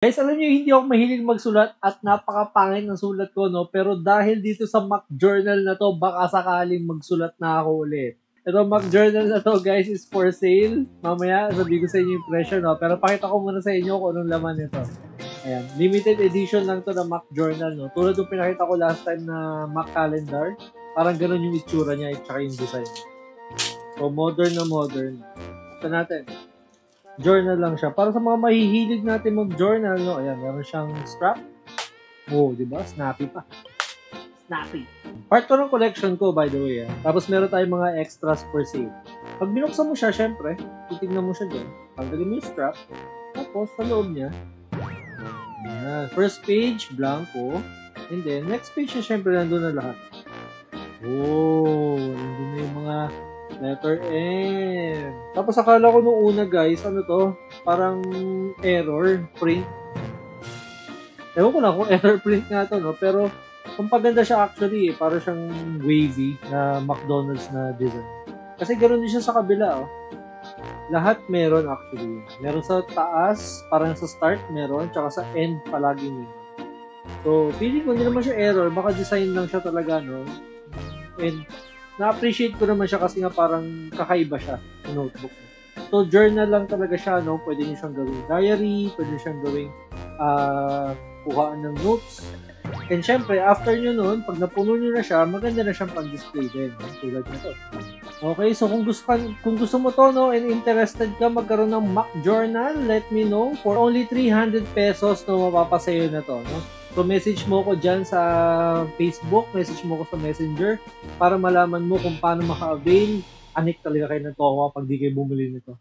Guys, alam niyo, hindi ako mahilig magsulat at napakapangit ng sulat ko, no? Pero dahil dito sa Mac Journal na to, baka sakaling magsulat na ako ulit. Ito, Mac Journal na to, guys, is for sale. Mamaya, sabihin ko sa inyo yung presyo, no? Pero pakita ko muna sa inyo kung anong laman nito. Ayan, limited edition lang to na Mac Journal, no? Tulad yung pinakita ko last time na Mac Calendar. Parang ganun yung itsura niya at saka yung design. So, modern na modern. Ito natin. Journal lang siya. Para sa mga mahihilig natin mag-journal, no? Ayan, meron siyang strap. Oh, di ba? Snappy pa. Snappy. Part ko ng collection ko, by the way. Tapos meron tayong mga extras per sale. Pag binuksan mo siya, syempre, titignan mo siya dyan. Tanggalin mo yung strap. Tapos, sa loob niya, ayan. First page, blanco. And then, next page na syempre, nandun na lahat. Oh, nandun na yung mga letter N. Tapos akala ko nung una, guys, ano to? Parang error print. Ewan ko lang kung error print nga to, no? Pero kung paganda siya actually, para siyang wavy na McDonald's na design. Kasi ganoon din siya sa kabila, oh. Lahat meron actually. Meron sa taas, parang sa start meron, tsaka sa end palagi meron. So, feeling ko hindi naman siya error, baka design lang siya talaga, no? And na-appreciate ko naman siya kasi nga parang kakaiba siya sa notebook. So, journal lang talaga siya, no? Pwede niyo siyang gawing diary, pwede niyo siyang gawing kuhaan ng notes. And syempre, after nyo nun, pag napuno nyo na siya, maganda na siyang pang-display din. Tulad nito. Okay, so kung gusto mo to, no, and interested ka magkaroon ng Mac Journal, let me know. For only 300 pesos, no, mapapasayo na to, no? So, message mo ko dyan sa Facebook, message mo ko sa Messenger para malaman mo kung paano maka-avail. Anik talaga kayo ng towa pag di kayo bumili nito.